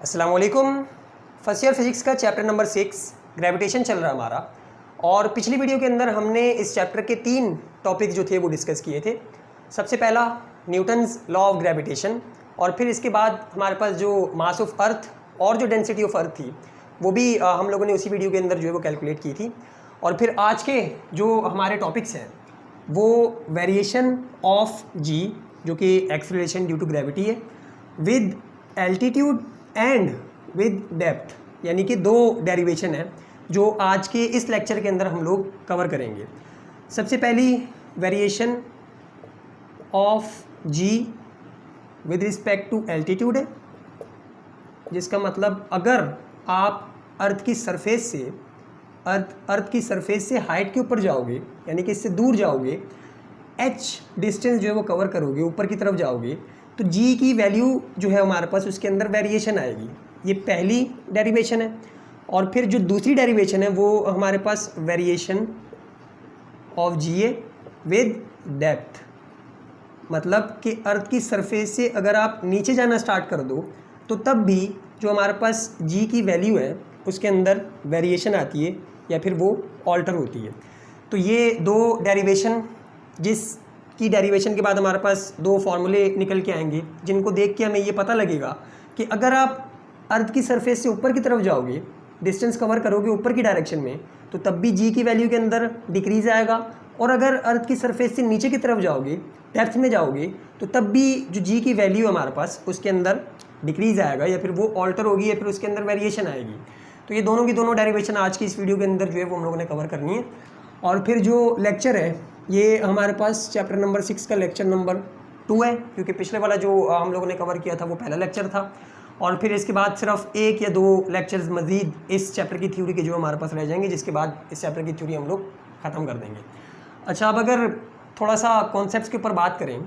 अस्सलाम वालेकुम। First year physics का चैप्टर नंबर 6 ग्रेविटेशन चल रहा है हमारा। और पिछली वीडियो के अंदर हमने इस चैप्टर के 3 टॉपिक जो थे वो डिस्कस किए थे। सबसे पहला न्यूटन्स लॉ ऑफ ग्रेविटेशन, और फिर इसके बाद हमारे पास जो मास ऑफ अर्थ और जो डेंसिटी ऑफ अर्थ थी वो भी हम लोगों ने उसी वीडियो के अंदर जो है वो कैलकुलेट की थी। और फिर आज के जो हमारे टॉपिक्स हैं वो वेरिएशन ऑफ जी जो कि एक्सीलरेशन ड्यू टू ग्रेविटी है, with altitude and with depth, यानी कि 2 डेरिवेशन है जो आज के इस लेक्चर के अंदर हम लोग कवर करेंगे। सबसे पहली variation of G with respect to altitude है, जिसका मतलब अगर आप अर्थ की सरफेस से हाइट के ऊपर जाओगे, यानी कि इससे दूर जाओगे, h डिस्टेंस जो है वो कवर करोगे, ऊपर की तरफ जाओगे, तो g की वैल्यू जो है हमारे पास उसके अंदर वेरिएशन आएगी। ये पहली डेरिवेशन है। और फिर जो दूसरी डेरिवेशन है वो हमारे पास वेरिएशन ऑफ जी है विद डेप्थ, मतलब कि अर्थ की सरफेस से अगर आप नीचे जाना स्टार्ट कर दो तो तब भी जो हमारे पास g की वैल्यू है उसके अंदर वेरिएशन आती है या फिर वो ऑल्टर होती है। तो ये 2 डेरिवेशन, जिसकी डेरिवेशन के बाद हमारे पास 2 फार्मूले निकल के आएंगे, जिनको देख के हमें ये पता लगेगा कि अगर आप अर्थ की सरफेस से ऊपर की तरफ जाओगे, डिस्टेंस कवर करोगे ऊपर की डायरेक्शन में, तो तब भी जी की वैल्यू के अंदर डिक्रीज आएगा। और अगर अर्थ की सरफेस से नीचे की तरफ जाओगे, डेप्थ में जाओगे, तो तब भी जो जी की वैल्यू हमारे पास उसके अंदर डिक्रीज आएगा या फिर वो ऑल्टर होगी या फिर उसके अंदर वेरिएशन आएगी। तो ये दोनों की दोनों डेरिवेशन आज की इस वीडियो के अंदर जो है वो हम लोगों ने कवर करनी है। और फिर जो लेक्चर है ये हमारे पास चैप्टर नंबर 6 का लेक्चर नंबर 2 है, क्योंकि पिछले वाला जो हम लोगों ने कवर किया था वो पहला लेक्चर था। और फिर इसके बाद सिर्फ 1 या 2 लेक्चर्स मज़ीद इस चैप्टर की थ्योरी के जो हमारे पास रह जाएंगे, जिसके बाद इस चैप्टर की थ्योरी हम लोग ख़त्म कर देंगे। अच्छा, अब अगर थोड़ा सा कॉन्सेप्ट्स के ऊपर बात करें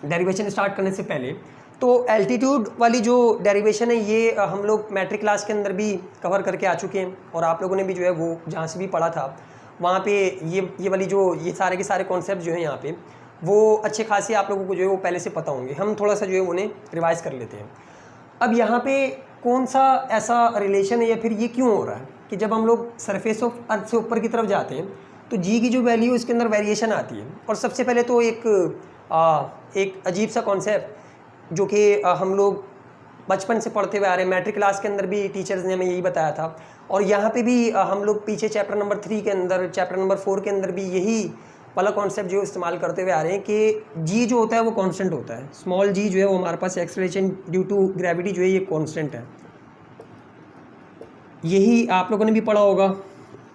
डेरिवेशन स्टार्ट करने से पहले, तो एल्टीट्यूड वाली जो डेरिवेशन है ये हम लोग मैट्रिक क्लास के अंदर भी कवर करके आ चुके हैं, और आप लोगों ने भी जो है वो जहाँ से भी पढ़ा था वहाँ पे ये वाली जो ये सारे के सारे कॉन्सेप्ट जो हैं यहाँ पे वो अच्छे खासे आप लोगों को जो है वो पहले से पता होंगे। हम थोड़ा सा जो है उन्हें रिवाइज़ कर लेते हैं। अब यहाँ पे कौन सा ऐसा रिलेशन है या फिर ये क्यों हो रहा है कि जब हम लोग सरफेस ऑफ अर्थ से ऊपर की तरफ जाते हैं तो जी की जो वैल्यू उसके अंदर वेरिएशन आती है। और सबसे पहले तो एक अजीब सा कॉन्सेप्ट जो कि हम लोग बचपन से पढ़ते हुए आ रहे हैं, मैट्रिक क्लास के अंदर भी टीचर्स ने हमें यही बताया था, और यहाँ पे भी हम लोग पीछे चैप्टर नंबर 3 के अंदर, चैप्टर नंबर 4 के अंदर भी यही वाला कॉन्सेप्ट जो इस्तेमाल करते हुए आ रहे हैं कि जी जो होता है वो कांस्टेंट होता है। स्मॉल जी जो है वो हमारे पास एक्सेलरेशन ड्यू टू ग्रेविटी जो है ये कांस्टेंट है। यही आप लोगों ने भी पढ़ा होगा,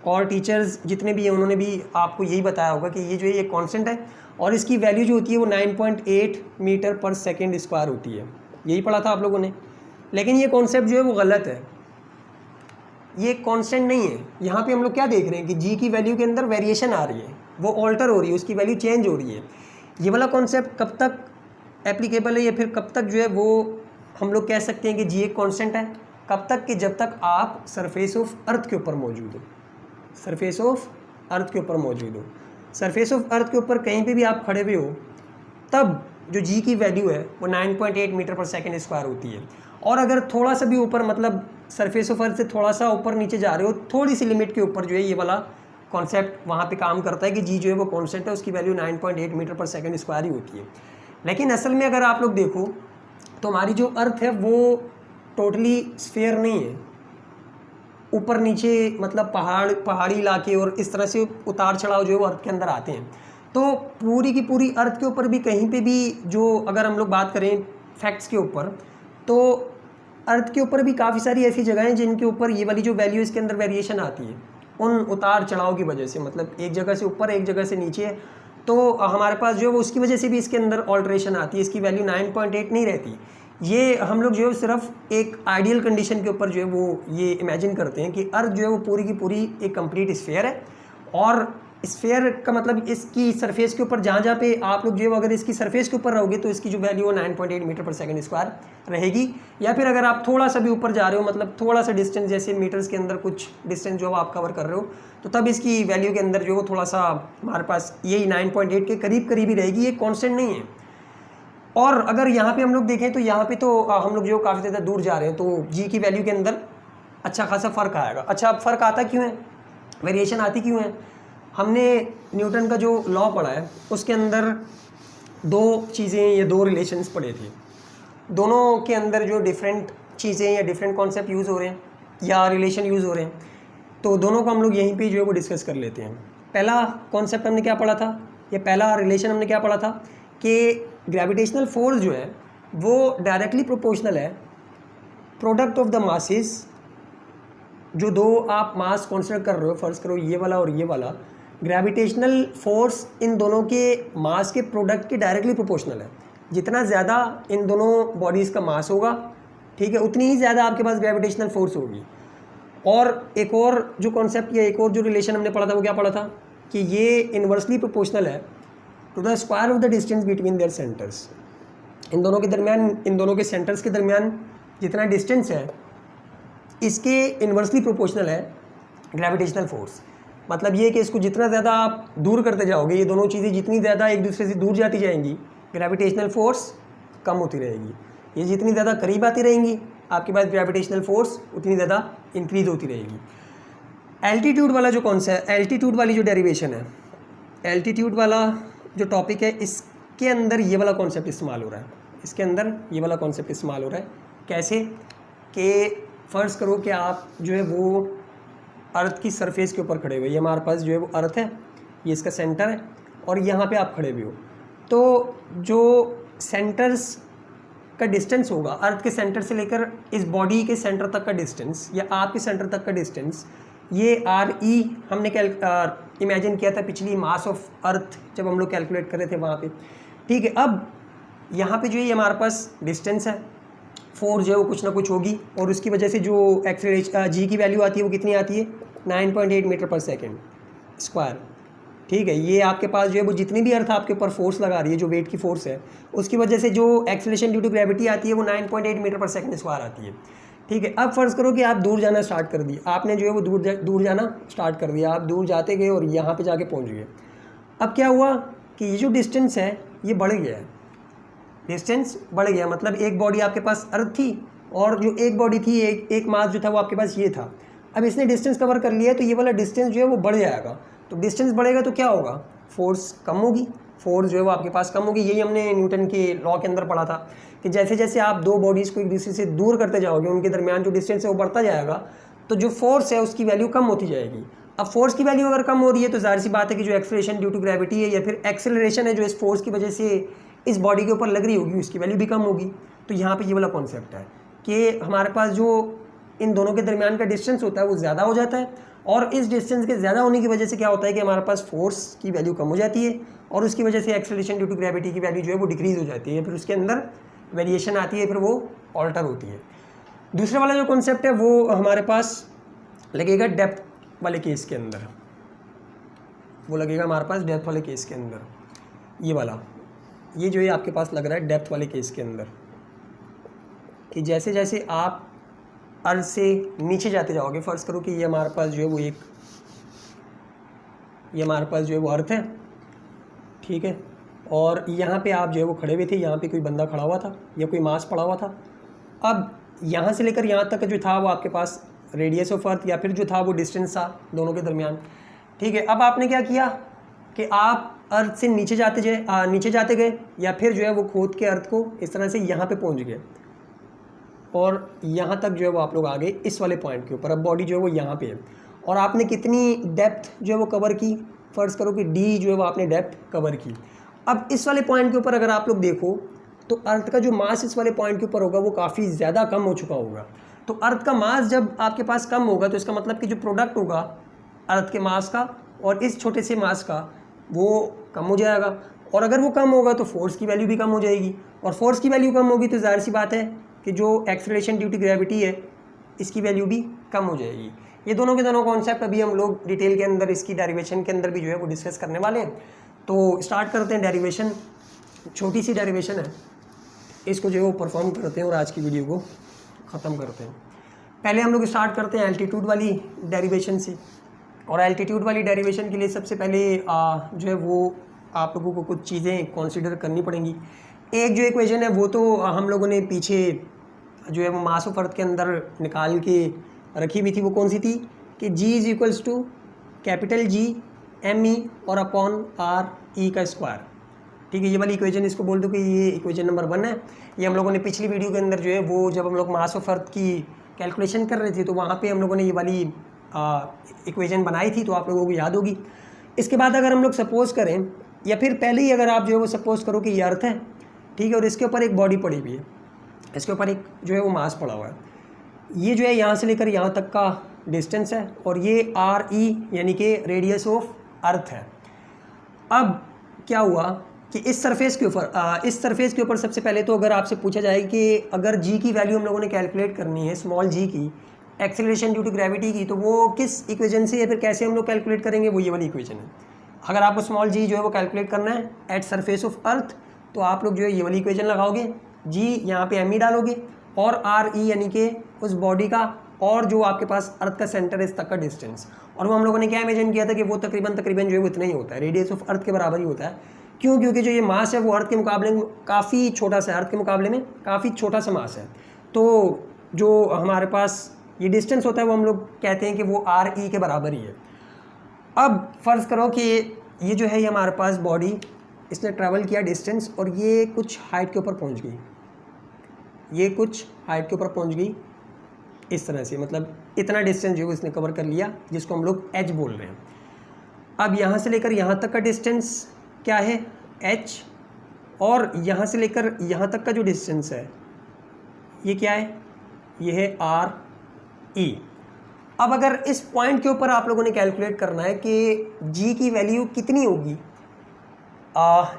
और टीचर्स जितने भी हैं उन्होंने भी आपको यही बताया होगा कि ये जो है ये कांस्टेंट है, और इसकी वैल्यू जो होती है वो 9.8 मीटर पर सेकेंड स्क्वायर होती है। यही पढ़ा था आप लोगों ने। लेकिन ये कॉन्सेप्ट जो है वो गलत है, ये कांस्टेंट नहीं है। यहाँ पे हम लोग क्या देख रहे हैं कि जी की वैल्यू के अंदर वेरिएशन आ रही है, वो ऑल्टर हो रही है, उसकी वैल्यू चेंज हो रही है। ये वाला कॉन्सेप्ट कब तक एप्लीकेबल है या फिर कब तक जो है वो हम लोग कह सकते हैं कि जी एक कांस्टेंट है? कब तक कि जब तक आप सरफेस ऑफ अर्थ के ऊपर मौजूद हो, सरफेस ऑफ अर्थ के ऊपर मौजूद हो। सरफेस ऑफ अर्थ के ऊपर कहीं पे भी आप खड़े हुए हो तब जो जी की वैल्यू है वो 9.8 मीटर पर सेकेंड स्क्वायर होती है। और अगर थोड़ा सा भी ऊपर, मतलब सरफेस ऑफ अर्थ से थोड़ा सा ऊपर नीचे जा रहे हो, थोड़ी सी लिमिट के ऊपर जो है ये वाला कॉन्सेप्ट वहाँ पे काम करता है कि जी जो है वो कांस्टेंट है, उसकी वैल्यू 9.8 मीटर पर सेकेंड स्क्वायर ही होती है। लेकिन असल में अगर आप लोग देखो तो हमारी जो अर्थ है वो टोटली स्फीयर नहीं है। ऊपर नीचे मतलब पहाड़ी इलाके और इस तरह से उतार चढ़ाव जो है वो अर्थ के अंदर आते हैं। तो पूरी की पूरी अर्थ के ऊपर भी कहीं पे भी जो अगर हम लोग बात करें फैक्ट्स के ऊपर, तो अर्थ के ऊपर भी काफ़ी सारी ऐसी जगह हैं जिनके ऊपर ये वाली जो वैल्यू इसके अंदर वेरिएशन आती है उन उतार चढ़ाव की वजह से। मतलब एक जगह से ऊपर एक जगह से नीचे है, तो हमारे पास जो है वो उसकी वजह से भी इसके अंदर ऑल्ट्रेशन आती है। इसकी वैल्यू 9.8 नहीं रहती। ये हम लोग जो है सिर्फ एक आइडियल कंडीशन के ऊपर जो है वो ये इमेजिन करते हैं कि अर्थ जो है वो पूरी की पूरी एक कंप्लीट स्फीयर है, और स्फीयर का मतलब इसकी सरफेस के ऊपर जहाँ पे आप लोग जो है अगर इसकी सरफेस के ऊपर रहोगे तो इसकी जो वैल्यू है 9.8 मीटर पर सेकेंड स्क्वायर रहेगी। या फिर अगर आप थोड़ा सा भी ऊपर जा रहे हो, मतलब थोड़ा सा डिस्टेंस, जैसे मीटर्स के अंदर कुछ डिस्टेंस जो आप कवर कर रहे हो, तो तब इसकी वैल्यू के अंदर जो है थोड़ा सा हमारे पास यही 9.8 के करीब करीब ही रहेगी। ये कॉन्स्टेंट नहीं है। और अगर यहाँ पे हम लोग देखें तो यहाँ पे तो हम लोग जो काफ़ी ज़्यादा दूर जा रहे हैं तो जी की वैल्यू के अंदर अच्छा खासा फ़र्क आएगा। अच्छा, अब फ़र्क आता क्यों है, वेरिएशन आती क्यों है? हमने न्यूटन का जो लॉ पढ़ा है उसके अंदर दो चीज़ें या दो रिलेशंस पढ़े थे, दोनों के अंदर जो डिफरेंट चीज़ें या डिफरेंट कॉन्सेप्ट यूज़ हो रहे हैं या रिलेशन यूज़ हो रहे हैं, तो दोनों को हम लोग यहीं पे जो है वो डिस्कस कर लेते हैं। पहला कॉन्सेप्ट हमने क्या पढ़ा था, या पहला रिलेशन हमने क्या पढ़ा था कि ग्रेविटेशनल फोर्स जो है वो डायरेक्टली प्रोपोर्शनल है प्रोडक्ट ऑफ द मासेस। जो दो आप मास कंसीडर कर रहे हो, फर्ज करो ये वाला और ये वाला, ग्रेविटेशनल फोर्स इन दोनों के मास के प्रोडक्ट के डायरेक्टली प्रोपोर्शनल है। जितना ज़्यादा इन दोनों बॉडीज़ का मास होगा, ठीक है, उतनी ही ज़्यादा आपके पास ग्रेविटेशनल फोर्स होगी। और एक और जो कॉन्सेप्ट या एक और जो रिलेशन हमने पढ़ा था वो क्या पढ़ा था कि ये इन्वर्सली प्रोपोर्शनल है to the square of the distance between their centres. इन दोनों के दरमियान, इन दोनों के सेंटर्स के दरमियान जितना डिस्टेंस है इसके इन्वर्सली प्रोपोर्शनल है ग्रेविटेशनल फोर्स। मतलब ये कि इसको जितना ज़्यादा आप दूर करते जाओगे, ये दोनों चीज़ें जितनी ज़्यादा एक दूसरे से दूर जाती जाएंगी, ग्रेविटेशनल फोर्स कम होती रहेगी। ये जितनी ज़्यादा करीब आती रहेंगी, आपके पास ग्रेविटेशनल फोर्स उतनी ज़्यादा इंक्रीज होती रहेगी। एल्टीट्यूड वाला जो कॉन्सेप्ट, एल्टीट्यूड वाली जो डेरिवेशन है, एल्टीट्यूड वाला जो टॉपिक है, इसके अंदर ये वाला कॉन्सेप्ट इस्तेमाल हो रहा है। इसके अंदर ये वाला कॉन्सेप्ट इस्तेमाल हो रहा है। कैसे कि फ़र्ज़ करो कि आप जो है वो अर्थ की सरफेस के ऊपर खड़े हुए, ये हमारे पास जो है वो अर्थ है, ये इसका सेंटर है और यहाँ पे आप खड़े हुए हो। तो जो सेंटर्स का डिस्टेंस होगा, अर्थ के सेंटर से लेकर इस बॉडी के सेंटर तक का डिस्टेंस या आपके सेंटर तक का डिस्टेंस, ये RE हमने इमेजिन किया था पिछली मास ऑफ अर्थ जब हम लोग कैलकुलेट कर रहे थे वहाँ पे, ठीक है। अब यहाँ पे जो है हमारे पास डिस्टेंस है, फोर्स जो है वो कुछ ना कुछ होगी और उसकी वजह से जो एक्सेलरेशन जी की वैल्यू आती है वो कितनी आती है, 9.8 मीटर पर सेकेंड स्क्वायर, ठीक है। ये आपके पास जो है वो जितनी भी अर्थ आपके ऊपर फोर्स लगा रही है, जो वेट की फोर्स है, उसकी वजह से जो एक्सेलरेशन ड्यू टू ग्रेविटी आती है वो 9.8 मीटर पर सेकेंड स्क्वायर आती है, ठीक है। अब फ़र्ज़ करो कि आप दूर जाना स्टार्ट कर दिया, आपने जो है वो दूर जाना स्टार्ट कर दिया, आप दूर जाते गए और यहाँ पे जाके पहुँच गए। अब क्या हुआ कि ये जो डिस्टेंस है ये बढ़ गया है, डिस्टेंस बढ़ गया। मतलब एक बॉडी आपके पास अर्थ थी और जो एक बॉडी थी, एक मास जो था वो आपके पास ये था। अब इसने डिस्टेंस कवर कर लिया है तो ये वाला डिस्टेंस जो है वो बढ़ जाएगा। तो डिस्टेंस बढ़ेगा तो क्या होगा, फोर्स कम होगी, फोर्स जो है वो आपके पास कम होगी। यही हमने न्यूटन के लॉ के अंदर पढ़ा था कि जैसे जैसे आप दो बॉडीज़ को एक दूसरे से दूर करते जाओगे, उनके दरमियान जो डिस्टेंस है वो बढ़ता जाएगा, तो जो फोर्स है उसकी वैल्यू कम होती जाएगी। अब फोर्स की वैल्यू अगर कम हो रही है तो जाहिर सी बात है कि जो एक्सेलरेशन ड्यू टू ग्रेविटी है या फिर एक्सेलरेशन है जो इस फोर्स की वजह से इस बॉडी के ऊपर लग रही होगी, उसकी वैल्यू भी कम होगी। तो यहाँ पे ये वाला कॉन्सेप्ट है कि हमारे पास जो इन दोनों के दरमियान का डिस्टेंस होता है वो ज़्यादा हो जाता है और इस डिस्टेंस के ज़्यादा होने की वजह से क्या होता है कि हमारे पास फोर्स की वैल्यू कम हो जाती है और उसकी वजह से एक्सेलरेशन ड्यू टू ग्रेविटी की वैल्यू जो है वो डिक्रीज़ हो जाती है, फिर उसके अंदर वेरिएशन आती है, फिर वो ऑल्टर होती है। दूसरा वाला जो कॉन्सेप्ट है वो हमारे पास लगेगा डेप्थ वाले केस के अंदर, वो लगेगा हमारे पास डेप्थ वाले केस के अंदर। ये वाला, ये जो है आपके पास लग रहा है डेप्थ वाले केस के अंदर कि जैसे जैसे आप अर्थ से नीचे जाते जाओगे, फ़र्ज़ करो कि ये हमारे पास जो है वो एक, ये हमारे पास जो है वो अर्थ है, ठीक है, और यहाँ पे आप जो है वो खड़े हुए थे, यहाँ पे कोई बंदा खड़ा हुआ था या कोई मास पड़ा हुआ था। अब यहाँ से लेकर यहाँ तक जो था वो आपके पास रेडियस ऑफ अर्थ या फिर जो था वो डिस्टेंस था दोनों के दरमियान, ठीक है। अब आपने क्या किया कि आप अर्थ से नीचे जाते गए या फिर जो है वो खोद के अर्थ को इस तरह से यहाँ पे पहुँच गए और यहाँ तक जो है वो आप लोग आ गए इस वाले पॉइंट के ऊपर। अब बॉडी जो है वो यहाँ पे है और आपने कितनी डेप्थ जो है वो कवर की, फ़र्ज़ करो कि D जो है वो आपने डेप्थ कवर की। अब इस वाले पॉइंट के ऊपर अगर आप लोग देखो तो अर्थ का जो मास इस वाले पॉइंट के ऊपर होगा वो काफ़ी ज़्यादा कम हो चुका होगा। तो अर्थ का मास जब आपके पास कम होगा तो इसका मतलब कि जो प्रोडक्ट होगा अर्थ के मास का और इस छोटे से मास का वो कम हो जाएगा और अगर वो कम होगा तो फोर्स की वैल्यू भी कम हो जाएगी और फोर्स की वैल्यू कम होगी तो जाहिर सी बात है कि जो एक्सेलरेशन ड्यू टू ग्रेविटी है इसकी वैल्यू भी कम हो जाएगी। ये दोनों के दोनों कॉन्सेप्ट अभी हम लोग डिटेल के अंदर इसकी डेरिवेशन के अंदर भी जो है वो डिस्कस करने वाले हैं। तो स्टार्ट करते हैं डेरिवेशन, छोटी सी डेरिवेशन है, इसको जो है वो परफॉर्म करते हैं और आज की वीडियो को ख़त्म करते हैं। पहले हम लोग स्टार्ट करते हैं एल्टीट्यूड वाली डेरिवेशन से और एल्टीट्यूड वाली डेरिवेशन के लिए सबसे पहले जो है वो आप लोगों को कुछ चीज़ें कंसीडर करनी पड़ेंगी। एक जो इक्वेशन है वो तो हम लोगों ने पीछे जो है वो मास ऑफ अर्थ के अंदर निकाल के रखी हुई थी, वो कौन सी थी कि G is equals to capital G M E और अपॉन R E का स्क्वायर। ठीक है, ये वाली इक्वेशन इसको बोल दो कि ये इक्वेशन नंबर 1 है। ये हम लोगों ने पिछली वीडियो के अंदर जो है वो जब हम लोग मास ऑफ अर्थ की कैलकुलेशन कर रहे थे तो वहाँ पे हम लोगों ने ये वाली इक्वेशन बनाई थी, तो आप लोगों को याद होगी। इसके बाद अगर हम लोग सपोज करें, या फिर पहले ही अगर आप जो है वो सपोज करो कि ये अर्थ है, ठीक है, और इसके ऊपर एक बॉडी पड़ी हुई है, इसके ऊपर एक जो है वो मास पड़ा हुआ है, ये जो है यहाँ से लेकर यहाँ तक का डिस्टेंस है, और ये RE यानी कि रेडियस ऑफ अर्थ है। अब क्या हुआ कि इस सरफेस के ऊपर सबसे पहले तो अगर आपसे पूछा जाए कि अगर G की वैल्यू हम लोगों ने कैलकुलेट करनी है, स्मॉल g की, एक्सेलरेशन ड्यू टू ग्रेविटी की, तो वो किस इक्वेशन से या फिर कैसे हम लोग कैलकुलेट करेंगे, वो ये वाली इक्वेशन है। अगर आपको स्मॉल g जो है वो कैलकुलेट करना है एट सरफेस ऑफ अर्थ, तो आप लोग जो है ये वाली इक्वेशन लगाओगे, G यहाँ पे M E डालोगे और RE यानी कि उस बॉडी का और जो आपके पास अर्थ का सेंटर है इस तक का डिस्टेंस, और वो हम लोगों ने क्या इमेजिन किया था कि वो तकरीबन जो है वो इतना ही होता है, रेडियस ऑफ अर्थ के बराबर ही होता है। क्यों? क्योंकि जो ये मास है वो अर्थ के मुकाबले में काफ़ी छोटा सा है, अर्थ के मुकाबले में काफ़ी छोटा सा मास है। तो जो हमारे पास ये डिस्टेंस होता है वो हम लोग कहते हैं कि वो RE के बराबर ही है। अब फ़र्ज़ करो कि ये जो है ये हमारे पास बॉडी, इसने ट्रैवल किया डिस्टेंस और ये कुछ हाइट के ऊपर पहुंच गई, ये कुछ हाइट के ऊपर पहुंच गई इस तरह से, मतलब इतना डिस्टेंस जो है इसने कवर कर लिया, जिसको हम लोग h बोल रहे हैं। अब यहाँ से लेकर यहाँ तक का डिस्टेंस क्या है h, और यहाँ से लेकर यहाँ तक का जो डिस्टेंस है ये क्या है, ये है RE। अब अगर इस पॉइंट के ऊपर आप लोगों ने कैलकुलेट करना है कि G की वैल्यू कितनी होगी,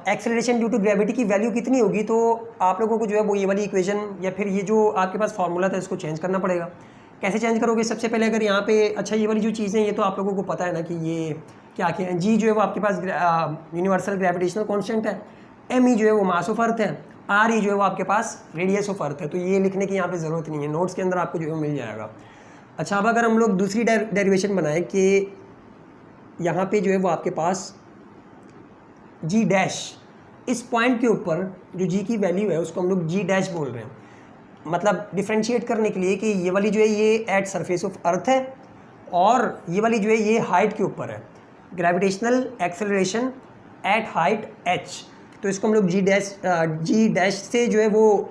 एक्सेलरेशन ड्यू टू ग्रेविटी की वैल्यू कितनी होगी, तो आप लोगों को जो है वो ये वाली इक्वेशन या फिर ये जो आपके पास फार्मूला था इसको चेंज करना पड़ेगा। कैसे चेंज करोगे? सबसे पहले अगर यहाँ पे, अच्छा ये वाली जो चीज़ें ये तो आप लोगों को पता है ना कि ये क्या क्या है। G जो है वो आपके पास यूनिवर्सल ग्रेविटेशनल कॉन्स्टेंट है, M E जो है वो मास ऑफ अर्थ है, RE जो है वो आपके पास रेडियस ऑफ अर्थ है। तो ये लिखने की यहाँ पे ज़रूरत नहीं है, नोट्स के अंदर आपको जो है मिल जाएगा। अच्छा, अब अगर हम लोग दूसरी डेरिवेशन बनाएं कि यहाँ पे जो है वो आपके पास G डैश, इस पॉइंट के ऊपर जो G की वैल्यू है उसको हम लोग G डैश बोल रहे हैं, मतलब डिफ्रेंशिएट करने के लिए कि ये वाली जो है ये एट सरफेस ऑफ अर्थ है और ये वाली जो है ये हाइट के ऊपर है, gravitational acceleration at height h। तो इसको हम लोग G डैश से जो है वो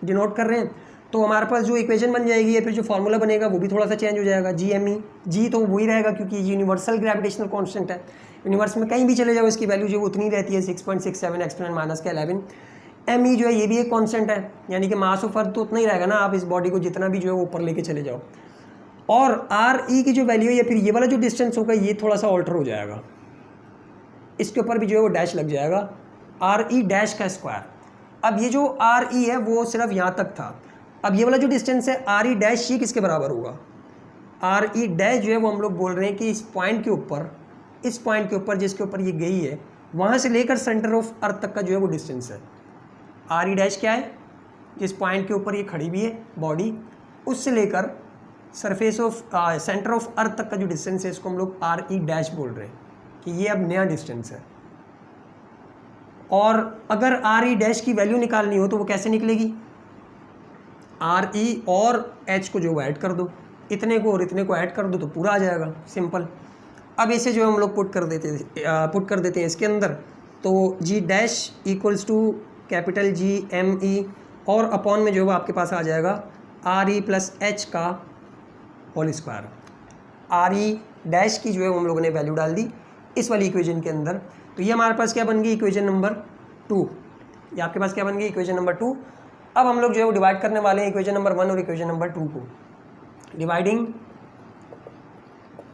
डिनोट कर रहे हैं। तो हमारे पास जो इक्वेशन बन जाएगी या फिर जो फार्मूला बनेगा वो भी थोड़ा सा चेंज हो जाएगा। GME, G तो वही रहेगा क्योंकि यूनिवर्सल ग्रेविटेशनल कांस्टेंट है, यूनिवर्स में कहीं भी चले जाओ इसकी वैल्यू जो वो उतनी रहती है, 6.67 एक्सपोनेंट माइनस के 11। ME जो है ये भी एक कांस्टेंट है, यानी कि मास ऑफ अर्थ तो उतना ही रहेगा ना, आप इस बॉडी को जितना भी जो है वो ऊपर लेके चले जाओ। और RE की जो वैल्यू है या फिर ये वाला जो डिस्टेंस होगा ये थोड़ा सा ऑल्टर हो जाएगा, इसके ऊपर भी जो है वो डैश लग जाएगा, RE डैश का स्क्वायर। अब ये जो RE है वो सिर्फ यहाँ तक था, अब ये वाला जो डिस्टेंस है RE डैश ये किसके बराबर होगा? RE डैश जो है वो हम लोग बोल रहे हैं कि इस पॉइंट के ऊपर जिसके ऊपर ये गई है वहाँ से लेकर सेंटर ऑफ अर्थ तक का जो है वो डिस्टेंस है। RE डैश क्या है? जिस पॉइंट के ऊपर ये खड़ी हुई है बॉडी, उससे लेकर surface of centre of earth तक का जो डिस्टेंस है इसको हम लोग RE डैश बोल रहे हैं कि ये अब नया डिस्टेंस है। और अगर RE डैश की वैल्यू निकालनी हो तो वो कैसे निकलेगी? RE और H को जो ऐड कर दो, इतने को और इतने को ऐड कर दो तो पूरा आ जाएगा, सिंपल। अब इसे जो हम लोग पुट कर देते हैं इसके अंदर, तो G dash equals to capital G ME और अपॉन में जो है आपके पास आ जाएगा RE प्लस H का होल स्क्वायर। RE डैश की जो है हम लोगों ने वैल्यू डाल दी इस वाली इक्वेशन के अंदर, तो ये हमारे पास क्या बन गई? Equation number 2। ये आपके पास क्या बन गई? Equation number 2। अब हम लोग जो है वो डिवाइड करने वाले हैं इक्वेशन नंबर 1 और इक्वेशन नंबर 2 को। डिवाइडिंग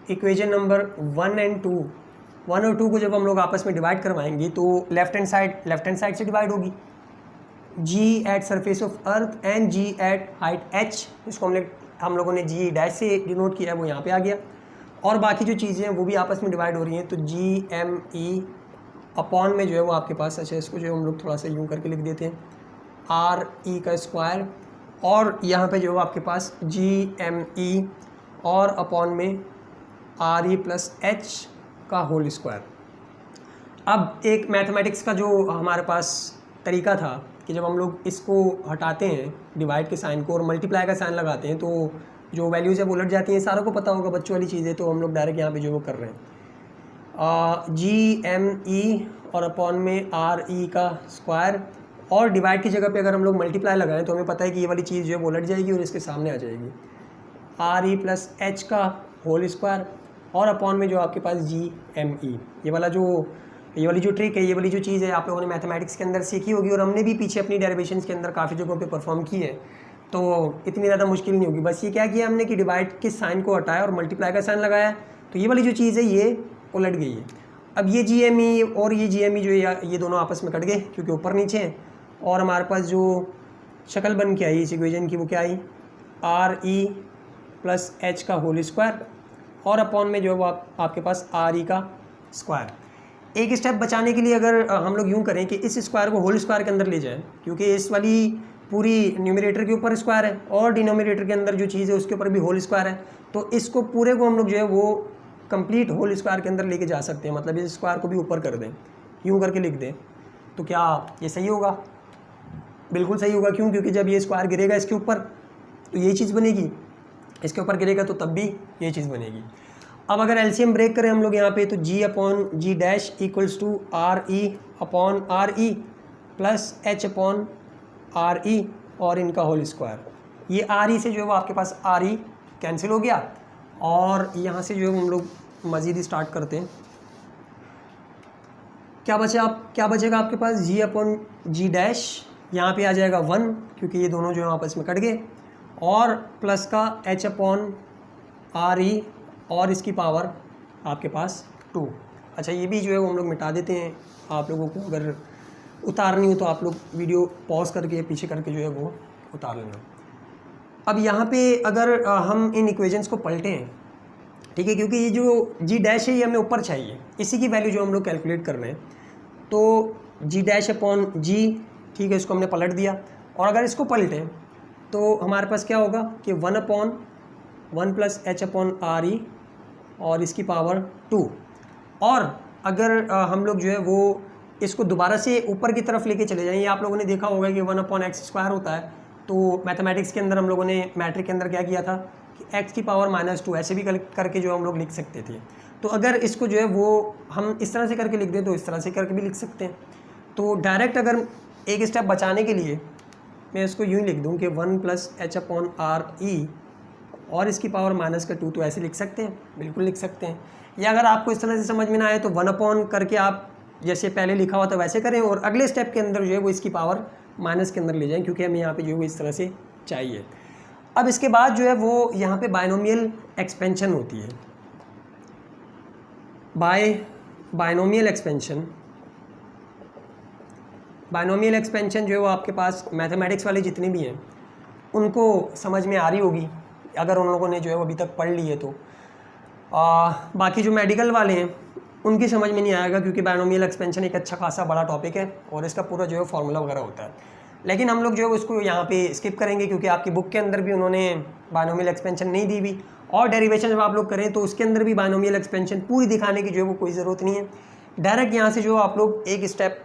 इक्वेशन नंबर 1 एंड 2, 1 और 2 को जब हम लोग आपस में डिवाइड करवाएंगे तो लेफ्ट हैंड साइड से डिवाइड होगी। G at surface of earth and G at height h, इसको हम लोगों ने G डैश से डिनोट किया है, वो यहाँ पे आ गया। और बाकी जो चीज़ें हैं वो भी आपस में डिवाइड हो रही हैं, तो GME अपॉन में जो है वो आपके पास, अच्छा इसको जो हम लोग थोड़ा सा यूँ करके लिख देते हैं, RE का स्क्वायर, और यहाँ पे जो है आपके पास GME और अपॉन में RE प्लस H का होल स्क्वायर। अब एक मैथमेटिक्स का जो हमारे पास तरीका था कि जब हम लोग इसको हटाते हैं डिवाइड के साइन को और मल्टीप्लाई का साइन लगाते हैं तो जो वैल्यूज़ जब उलट जाती हैं, सारों को पता होगा बच्चों वाली चीज़ें, तो हम लोग डायरेक्ट यहाँ पे जो वो कर रहे हैं GME और अपॉन में RE का स्क्वायर, और डिवाइड की जगह पे अगर हम लोग मल्टीप्लाई लगाएं तो हमें पता है कि ये वाली चीज़ जो है वो उलट जाएगी और इसके सामने आ जाएगी RE प्लस H का होल स्क्वायर, और अपॉन में जो आपके पास GME। ये वाली जो ट्रिक है, ये वाली जो चीज़ है आप लोगों ने मैथमेटिक्स के अंदर सीखी होगी और हमने भी पीछे अपनी डेरिवेशंस के अंदर काफ़ी जगहों पे परफॉर्म की है, तो इतनी ज़्यादा मुश्किल नहीं होगी। बस ये क्या किया हमने कि डिवाइड के साइन को हटाया और मल्टीप्लाई का साइन लगाया, तो ये वाली जो चीज़ है ये उलट गई है। अब ये GME और ये GME जो है ये दोनों आपस में कट गए क्योंकि ऊपर नीचे हैं, और हमारे पास जो शक्ल बन के आई इस इक्वेशन की वो क्या आई RE प्लस H का होल स्क्वायर, और अपॉन में जो है वो आपके पास RE का स्क्वायर। एक स्टेप बचाने के लिए अगर हम लोग यूँ करें कि इस स्क्वायर को होल स्क्वायर के अंदर ले जाएं, क्योंकि इस वाली पूरी न्यूमरेटर के ऊपर स्क्वायर है और डिनोमिनेटर के अंदर जो चीज़ है उसके ऊपर भी होल स्क्वायर है, तो इसको पूरे को हम लोग जो है वो कंप्लीट होल स्क्वायर के अंदर लेके जा सकते हैं। मतलब इस स्क्वायर को भी ऊपर कर दें, यूँ करके लिख दें, तो क्या ये सही होगा? बिल्कुल सही होगा। क्यों? क्योंकि जब ये स्क्वायर गिरेगा इसके ऊपर तो यही चीज़ बनेगी, इसके ऊपर गिरेगा तो तब भी ये चीज़ बनेगी। अब अगर एलसीएम ब्रेक करें हम लोग यहाँ पे, तो G upon G dash equals to RE upon RE plus H upon RE और इनका होल स्क्वायर। ये RE से जो है वो आपके पास RE कैंसिल हो गया, और यहाँ से जो है हम लोग मज़ीद स्टार्ट करते हैं। क्या बचेगा आपके पास? G अपॉन G डैश, यहाँ पे आ जाएगा 1 क्योंकि ये दोनों जो है आपस में कट गए, और प्लस का H अपॉन RE और इसकी पावर आपके पास 2। अच्छा, ये भी जो है वो हम लोग मिटा देते हैं। आप लोगों को अगर उतारनी हो तो आप लोग वीडियो पॉज करके पीछे करके जो है वो उतार लेना। अब यहाँ पे अगर हम इन इक्वेशंस को पलटें, ठीक है, क्योंकि ये जो G डैश है ये हमें ऊपर चाहिए, इसी की वैल्यू जो हम लोग कैलकुलेट कर रहे हैं, तो G डैश अपॉन G, ठीक है, इसको हमने पलट दिया, और अगर इसको पलटें तो हमारे पास क्या होगा कि 1 upon 1 plus H upon RE और इसकी पावर 2। और अगर हम लोग जो है वो इसको दोबारा से ऊपर की तरफ लेके चले जाएं, ये आप लोगों ने देखा होगा कि 1 अपॉन एक्स स्क्वायर होता है, तो मैथमेटिक्स के अंदर हम लोगों ने मैट्रिक के अंदर क्या किया था कि x की पावर -2 ऐसे भी करके जो हम लोग लिख सकते थे। तो अगर इसको जो है वो हम इस तरह से करके लिख दें तो इस तरह से करके भी लिख सकते हैं। तो डायरेक्ट अगर एक स्टेप बचाने के लिए मैं इसको यूँ लिख दूँ कि 1 प्लस H अपॉन RE और इसकी पावर -2, तो ऐसे लिख सकते हैं, बिल्कुल लिख सकते हैं। या अगर आपको इस तरह से समझ में ना आए तो 1 अपॉन करके आप जैसे पहले लिखा हुआ था वैसे करें, और अगले स्टेप के अंदर जो है वो इसकी पावर माइनस के अंदर ले जाएं, क्योंकि हमें यहाँ पे जो है वो इस तरह से चाहिए। अब इसके बाद जो है वो यहाँ पे बायनोमियल एक्सपेंशन होती है। बायनोमियल एक्सपेंशन जो है वो आपके पास मैथमेटिक्स वाले जितने भी हैं उनको समझ में आ रही होगी अगर उन लोगों ने जो है वो अभी तक पढ़ ली है तो। बाकी जो मेडिकल वाले हैं उनकी समझ में नहीं आएगा, क्योंकि बायनोमियल एक्सपेंशन एक अच्छा खासा बड़ा टॉपिक है और इसका पूरा जो है फार्मूला वगैरह होता है। लेकिन हम लोग जो है उसको यहाँ पे स्किप करेंगे, क्योंकि आपकी बुक के अंदर भी उन्होंने बायनोमियल एक्सपेंशन नहीं दी हुई, और डेरिवेशन जब आप लोग करें तो उसके अंदर भी बायनोमियल एक्सपेंशन पूरी दिखाने की जो है वो कोई ज़रूरत नहीं है। डायरेक्ट यहाँ से जो आप लोग एक स्टेप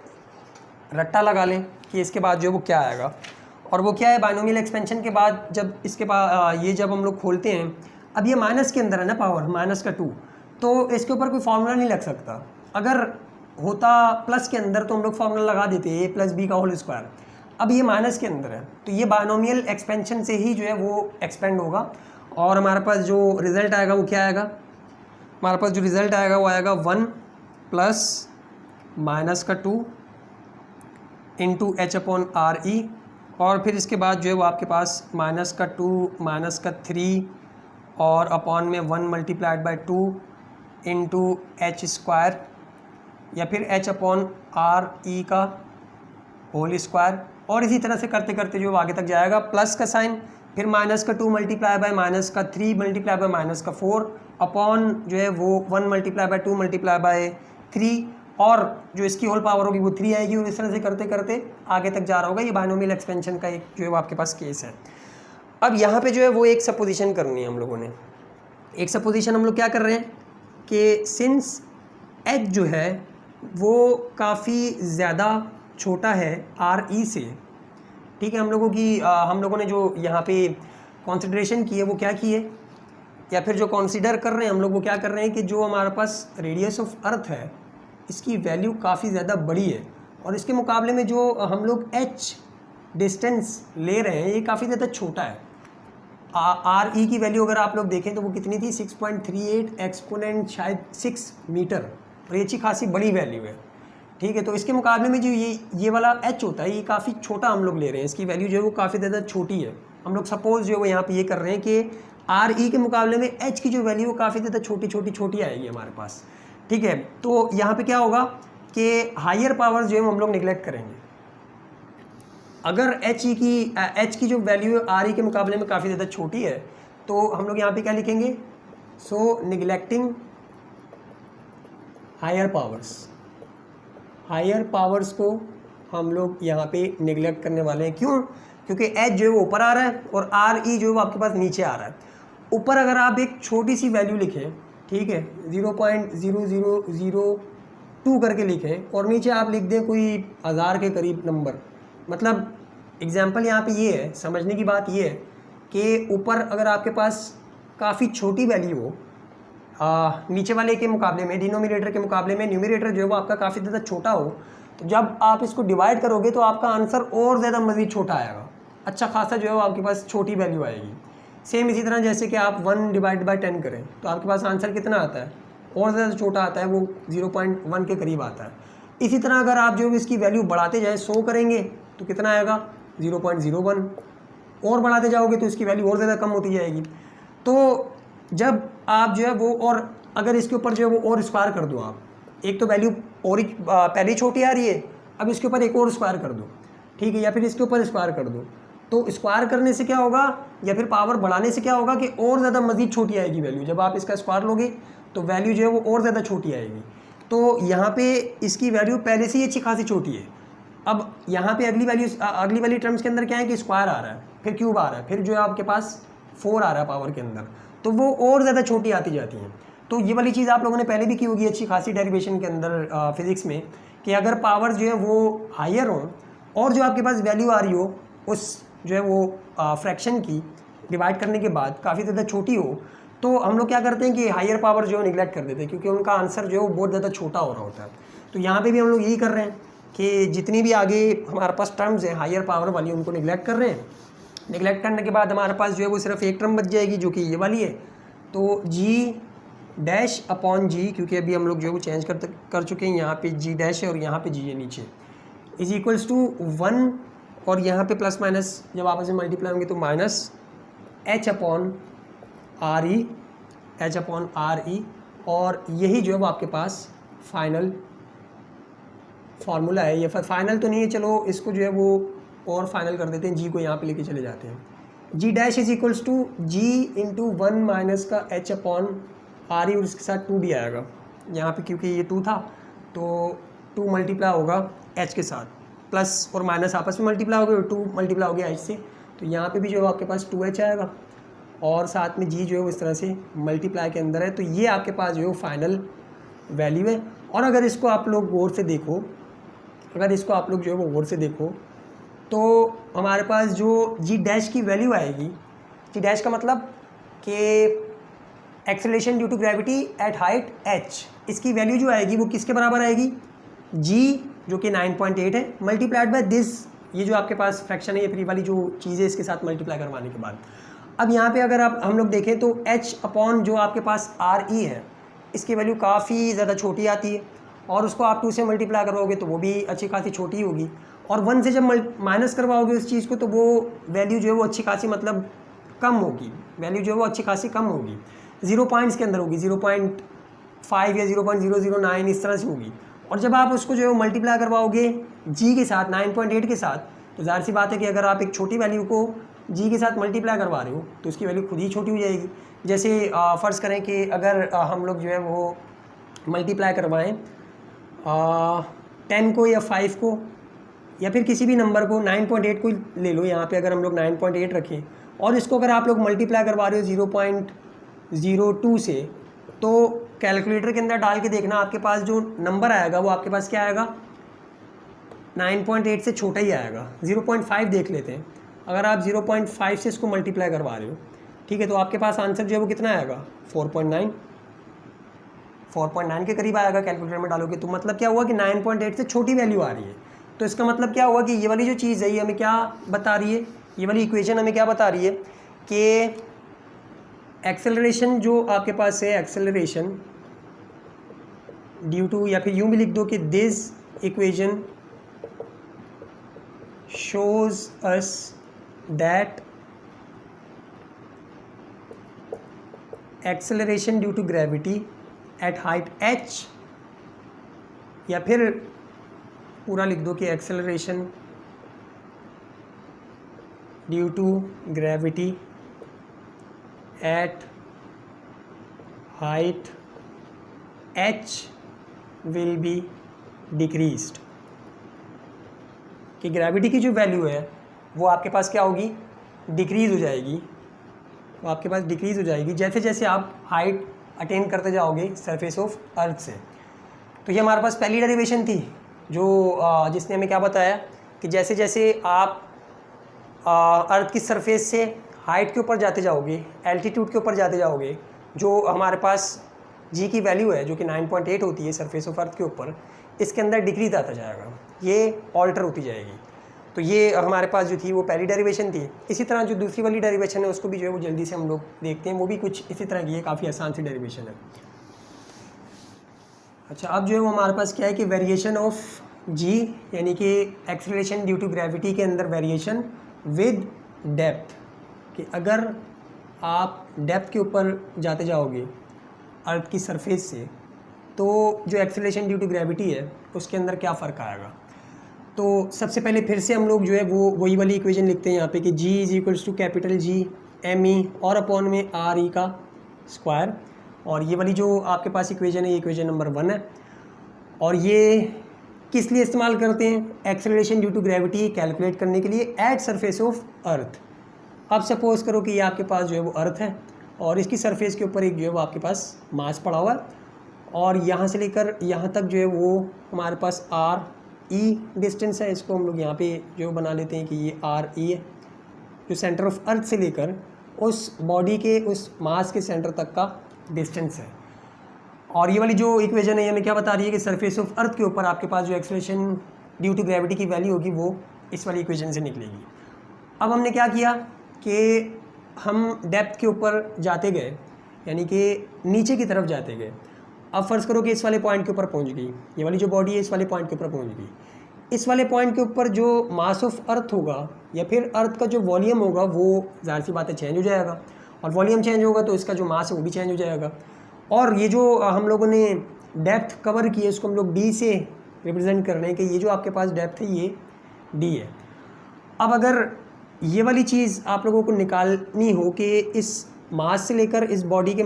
रट्टा लगा लें कि इसके बाद जो है वो क्या आएगा, और वो क्या है बायनोमियल एक्सपेंशन के बाद जब इसके बाद ये जब हम लोग खोलते हैं, अब ये माइनस के अंदर है ना पावर -2, तो इसके ऊपर कोई फार्मूला नहीं लग सकता। अगर होता प्लस के अंदर तो हम लोग फार्मूला लगा देते a प्लस बी का होल स्क्वायर। अब ये माइनस के अंदर है तो ये बायनोमियल एक्सपेंशन से ही जो है वो एक्सपेंड होगा, और हमारे पास जो रिज़ल्ट आएगा वो क्या आएगा, हमारे पास जो रिज़ल्ट आएगा वो आएगा 1 plus -2 into H upon RE, और फिर इसके बाद जो है वो आपके पास -2 -3 और अपॉन में 1 multiplied by 2 into H square, या फिर H अपॉन RE का होल स्क्वायर, और इसी तरह से करते करते जो आगे तक जाएगा प्लस का साइन, फिर -2 multiply by -3 multiply by -4 upon जो है वो 1 मल्टीप्लाई बाय 2 मल्टीप्लाई बाय 3, और जो इसकी होल पावर होगी वो 3 आएगी, और इस तरह से करते करते आगे तक जा रहा होगा। ये बायनोमियल एक्सपेंशन का एक जो है वो आपके पास केस है। अब यहाँ पे जो है वो एक सपोजिशन करनी है हम लोगों ने। एक सपोजिशन हम लोग क्या कर रहे हैं कि सिंस H जो है वो काफ़ी ज़्यादा छोटा है आर ई से, ठीक है, हम लोगों ने जो यहाँ पे कंसिडरेशन की है वो क्या की है, या फिर जो कंसीडर कर रहे हैं हम लोग वो क्या कर रहे हैं कि जो हमारे पास रेडियस ऑफ अर्थ है इसकी वैल्यू काफ़ी ज़्यादा बड़ी है, और इसके मुकाबले में जो हम लोग एच डिस्टेंस ले रहे हैं ये काफ़ी ज़्यादा छोटा है। आर ई की वैल्यू अगर आप लोग देखें तो वो कितनी थी, 6.38 एक्सपोनेंट शायद 6 मीटर, और ये अच्छी खासी बड़ी वैल्यू है, ठीक है। तो इसके मुकाबले में जो ये वाला एच होता है ये काफ़ी छोटा हम लोग ले रहे हैं, इसकी वैल्यू जो है वो काफ़ी ज़्यादा छोटी है। हम लोग सपोज जो है वो यहाँ पे ये कर रहे हैं कि आर ई के मुकाबले में एच की जो वैल्यू वो काफ़ी ज़्यादा छोटी आएगी हमारे पास, ठीक है। तो यहाँ पे क्या होगा कि हायर पावर्स जो है हम लोग निगलेक्ट करेंगे। अगर एच की जो वैल्यू आर ई के मुकाबले में काफ़ी ज़्यादा छोटी है तो हम लोग यहाँ पे क्या लिखेंगे, सो निगलेक्टिंग हायर पावर्स को हम लोग यहाँ पे निगलेक्ट करने वाले हैं। क्यों? क्योंकि एच जो है वो ऊपर आ रहा है और आर ई जो है वो आपके पास नीचे आ रहा है। ऊपर अगर आप एक छोटी सी वैल्यू लिखें, ठीक है, 0.0002 करके लिखें, और नीचे आप लिख दें कोई 1000 के करीब नंबर, मतलब एग्जाम्पल यहाँ पे ये है, समझने की बात ये है कि ऊपर अगर आपके पास काफ़ी छोटी वैल्यू हो नीचे वाले के मुकाबले में, डिनोमिनेटर के मुकाबले में न्यूमरेटर जो है वो आपका काफ़ी ज़्यादा छोटा हो, तो जब आप इसको डिवाइड करोगे तो आपका आंसर और ज़्यादा मज़ीद छोटा आएगा, अच्छा खासा जो है वो आपके पास छोटी वैल्यू आएगी। सेम इसी तरह जैसे कि आप 1 डिवाइड बाई 10 करें तो आपके पास आंसर कितना आता है, और ज़्यादा छोटा आता है, वो 0.1 के करीब आता है। इसी तरह अगर आप जो इसकी वैल्यू बढ़ाते जाए 100 करेंगे तो कितना आएगा, 0.01, और बढ़ाते जाओगे तो इसकी वैल्यू और ज़्यादा कम होती जाएगी। तो जब आप जो है वो, और अगर इसके ऊपर जो है वो और स्क्वायर कर दो आप, एक तो वैल्यू और पहले ही छोटी आ रही है, अब इसके ऊपर एक और स्क्वायर कर दो, ठीक है, या फिर इसके ऊपर स्क्वायर कर दो, तो स्क्वायर करने से क्या होगा या फिर पावर बढ़ाने से क्या होगा कि और ज़्यादा मज़ीद छोटी आएगी वैल्यू। जब आप इसका स्क्वायर लोगे तो वैल्यू जो है वो और ज़्यादा छोटी आएगी। तो यहाँ पे इसकी वैल्यू पहले से ही अच्छी खासी छोटी है। अब यहाँ पे अगली वाली टर्म्स के अंदर क्या है कि स्क्वायर आ रहा है, फिर क्यूब आ रहा है, फिर जो है आपके पास 4 आ रहा है पावर के अंदर, तो वो और ज़्यादा छोटी आती जाती हैं। तो ये वाली चीज़ आप लोगों ने पहले भी की होगी अच्छी खासी डेरिवेशन के अंदर फिज़िक्स में, कि अगर पावर जो है वो हायर हो और जो आपके पास वैल्यू आ रही हो उस जो है वो फ्रैक्शन की डिवाइड करने के बाद काफ़ी ज़्यादा छोटी हो, तो हम लोग क्या करते हैं कि हायर पावर जो है निगलेक्ट कर देते हैं, क्योंकि उनका आंसर जो है वो बहुत ज़्यादा छोटा हो रहा होता है। तो यहाँ पे भी हम लोग यही कर रहे हैं कि जितनी भी आगे हमारे पास टर्म्स हैं हायर पावर वाली उनको निगलेक्ट कर रहे हैं। निगलेक्ट करने के बाद हमारे पास जो है वो सिर्फ एक टर्म बच जाएगी जो कि ये वाली है, तो जी डैश अपॉन जी, क्योंकि अभी हम लोग जो है वो चेंज कर चुके हैं, यहाँ पे जी डैश है और यहाँ पे जी है नीचे, इज इक्वल्स टू 1, और यहाँ पे प्लस माइनस जब आपस में मल्टीप्लाई होंगे तो minus H upon R E, और यही जो है वो आपके पास फाइनल फार्मूला है। ये फाइनल तो नहीं है, चलो इसको जो है वो और फाइनल कर देते हैं, जी को यहाँ पे लेके चले जाते हैं। G dash is equals to G into 1 minus का एच अपॉन आर ई, और इसके साथ 2 भी आएगा यहाँ पे, क्योंकि ये 2 था तो 2 मल्टीप्लाई होगा एच के साथ, प्लस और माइनस आपस में मल्टीप्लाई हो गए, 2 मल्टीप्लाई हो गया एच से, तो यहाँ पे भी जो है आपके पास 2h आएगा, और साथ में जी जो है वो इस तरह से मल्टीप्लाई के अंदर है। तो ये आपके पास जो है फाइनल वैल्यू है। और अगर इसको आप लोग गौर से देखो, तो हमारे पास जो जी डैश की वैल्यू आएगी, जी डैश का मतलब कि acceleration due to gravity at height h, इसकी वैल्यू जो आएगी वो किसके बराबर आएगी, g जो कि 9.8 है, मल्टीप्लाइड बाय दिस, ये जो आपके पास फ्रैक्शन है ये फ्री वाली जो चीज़ है इसके साथ मल्टीप्लाई करवाने के बाद। अब यहाँ पे अगर हम लोग देखें तो h अपॉन जो आपके पास आर ई है इसकी वैल्यू काफ़ी ज़्यादा छोटी आती है, और उसको आप 2 से मल्टीप्लाई करवाओगे तो वो भी अच्छी खासी छोटी होगी, और 1 से जब माइनस करवाओगे उस चीज़ को तो वो वैल्यू जो है वो अच्छी खासी मतलब कम होगी, वैल्यू जो है वो अच्छी खासी कम होगी, 0 पॉइंट्स के अंदर होगी, 0.5 या 0.009 इस तरह से होगी। और जब आप उसको जो है मल्टीप्लाई करवाओगे जी के साथ 9.8 के साथ, तो जाहिर सी बात है कि अगर आप एक छोटी वैल्यू को जी के साथ मल्टीप्लाई करवा रहे हो तो उसकी वैल्यू खुद ही छोटी हो जाएगी। जैसे फ़र्ज़ करें कि अगर हम लोग जो है वो मल्टीप्लाई करवाएं 10 को या 5 को या फिर किसी भी नंबर को, 9.8 को ले लो, यहाँ पे अगर हम लोग 9.8 रखें और इसको अगर आप लोग मल्टीप्लाई करवा रहे हो 0.02 से, तो कैलकुलेटर के अंदर डाल के देखना आपके पास जो नंबर आएगा वो आपके पास क्या आएगा, 9.8 से छोटा ही आएगा। 0.5 देख लेते हैं, अगर आप 0.5 से इसको मल्टीप्लाई करवा रहे हो, ठीक है, तो आपके पास आंसर जो है वो कितना आएगा 4.9 के करीब आएगा कैलकुलेटर में डालोगे। तो मतलब क्या हुआ कि 9.8 से छोटी वैल्यू आ रही है। तो इसका मतलब क्या हुआ कि ये वाली जो चीज़ है ये हमें क्या बता रही है, ये वाली इक्वेशन हमें क्या बता रही है कि एक्सेलरेशन जो आपके पास है, एक्सेलरेशन ड्यू टू, या फिर यूँ भी लिख दो कि this equation shows us that acceleration due to gravity at height h, या फिर पूरा लिख दो कि acceleration due to gravity at height h will be decreased, कि ग्रेविटी की जो वैल्यू है वो आपके पास क्या होगी, डिक्रीज़ हो जाएगी, वो आपके पास डिक्रीज़ हो जाएगी जैसे जैसे आप हाइट अटेन करते जाओगे सरफेस ऑफ अर्थ से। तो ये हमारे पास पहली डेरिवेशन थी जो जिसने हमें क्या बताया कि जैसे जैसे आप अर्थ की सरफेस से हाइट के ऊपर जाते जाओगे, एल्टीट्यूड के ऊपर जाते जाओगे, जो हमारे पास जी की वैल्यू है जो कि 9.8 होती है सरफेस ऑफ अर्थ के ऊपर, इसके अंदर डिक्रीज आता जाएगा, ये ऑल्टर होती जाएगी। तो ये हमारे पास जो थी वो पहली डेरिवेशन थी। इसी तरह जो दूसरी वाली डेरिवेशन है उसको भी जो है वो जल्दी से हम लोग देखते हैं, वो भी कुछ इसी तरह की है, काफ़ी आसान सी डेरिवेशन है। अच्छा, अब जो है वो हमारे पास क्या है कि वेरिएशन ऑफ जी, यानी कि एक्सेलरेशन ड्यू टू ग्रेविटी के अंदर वेरिएशन विद डेप्थ, कि अगर आप डेप्थ के ऊपर जाते जाओगे अर्थ की सरफेस से तो जो एक्सेलरेशन ड्यू टू ग्रेविटी है उसके अंदर क्या फ़र्क आएगा। तो सबसे पहले फिर से हम लोग जो है वो वही वाली इक्वेशन लिखते हैं यहाँ पे कि G is equals to capital G M E और अपॉन में आर ई का स्क्वायर, और ये वाली जो आपके पास इक्वेशन है ये इक्वेशन नंबर 1 है। और ये किस लिए इस्तेमाल करते हैं, acceleration due to gravity calculate करने के लिए एट सरफेस ऑफ अर्थ। अब सपोज़ करो कि ये आपके पास जो है वो अर्थ है और इसकी सरफेस के ऊपर एक जो है वो आपके पास मास पड़ा हुआ है, और यहाँ से लेकर यहाँ तक जो है वो हमारे पास आर ई डिस्टेंस है। इसको हम लोग यहाँ पे जो बना लेते हैं कि ये आर ई है, जो सेंटर ऑफ अर्थ से लेकर उस बॉडी के उस मास के सेंटर तक का डिस्टेंस है। और ये वाली जो इक्वेशन है ये हमें क्या बता रही है कि सरफेस ऑफ अर्थ के ऊपर आपके पास जो एक्सेलरेशन ड्यू टू ग्रेविटी की वैल्यू होगी वो इस वाली इक्वेशन से निकलेगी। अब हमने क्या किया कि हम डेप्थ के ऊपर जाते गए, यानी कि नीचे की तरफ जाते गए। अब फ़र्ज़ करो कि इस वाले पॉइंट के ऊपर पहुंच गई, ये वाली जो बॉडी है इस वाले पॉइंट के ऊपर पहुंच गई। इस वाले पॉइंट के ऊपर जो मास ऑफ अर्थ होगा या फिर अर्थ का जो वॉल्यूम होगा वो ज़ाहिर सी बात है चेंज हो जाएगा, और वॉल्यूम चेंज होगा तो इसका जो मास है वो भी चेंज हो जाएगा। और ये जो हम लोगों ने डेप्थ कवर की है इसको हम लोग डी से रिप्रेजेंट कर रहे हैं कि ये जो आपके पास डेप्थ है ये डी है। अब अगर ये वाली चीज़ आप लोगों को निकालनी हो कि इस मास से लेकर इस बॉडी के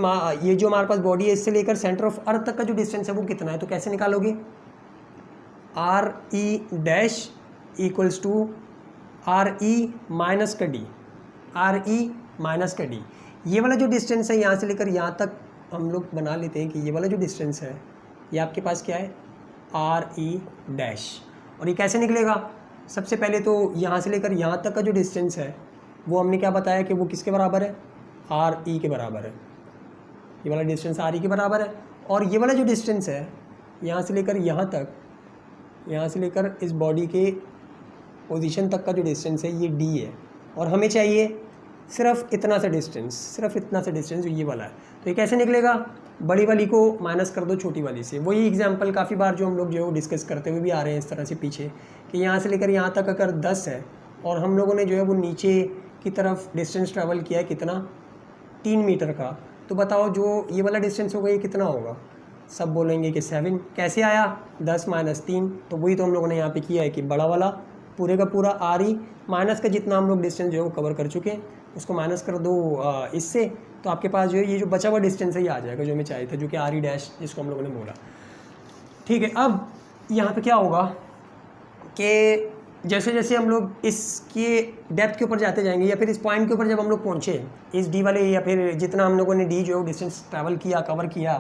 ये जो हमारे पास बॉडी है इससे लेकर सेंटर ऑफ अर्थ तक का जो डिस्टेंस है वो कितना है, तो कैसे निकालोगे, R E dash equals to R E minus का डी, आर ई माइनस का डी। ये वाला जो डिस्टेंस है यहाँ से लेकर यहाँ तक हम लोग बना लेते हैं कि ये वाला जो डिस्टेंस है ये आपके पास क्या है, आर ई डैश। और ये कैसे निकलेगा, सबसे पहले तो यहाँ से लेकर यहाँ तक का जो डिस्टेंस है वो हमने क्या बताया कि वो किसके बराबर है, आर ई के बराबर है। ये वाला डिस्टेंस आर ई के बराबर है। और ये वाला जो डिस्टेंस है यहाँ से लेकर यहाँ तक, यहाँ से लेकर इस बॉडी के पोजीशन तक का जो डिस्टेंस है ये डी है, और हमें चाहिए सिर्फ इतना सा डिस्टेंस, सिर्फ इतना सा डिस्टेंस जो ये वाला है। तो ये कैसे निकलेगा, बड़ी वाली को माइनस कर दो छोटी वाली से। वही एग्जांपल काफ़ी बार जो हम लोग जो है वो डिस्कस करते हुए भी आ रहे हैं इस तरह से पीछे, कि यहाँ से लेकर यहाँ तक अगर 10 है और हम लोगों ने जो है वो नीचे की तरफ डिस्टेंस ट्रैवल किया है कितना, 3 मीटर का, तो बताओ जो ये वाला डिस्टेंस होगा ये कितना होगा, सब बोलेंगे कि 7। कैसे आया, 10 माइनस 3, तो वही तो हम लोगों ने यहाँ पे किया है कि बड़ा वाला पूरे का पूरा आर ई माइनस का जितना हम लोग डिस्टेंस जो है वो कवर कर चुके हैं उसको माइनस कर दो इससे, तो आपके पास जो है ये जो बचा हुआ डिस्टेंस है ये आ जाएगा जो हमें चाहिए था, जो कि आर ई डैश जिसको हम लोगों ने बोला। ठीक है, अब यहाँ पे क्या होगा कि जैसे जैसे हम लोग इसके डेप्थ के ऊपर जाते जाएंगे या फिर इस पॉइंट के ऊपर जब हम लोग पहुँचे इस डी वाले, या फिर जितना हम लोगों ने डी जो है डिस्टेंस ट्रैवल किया, कवर किया,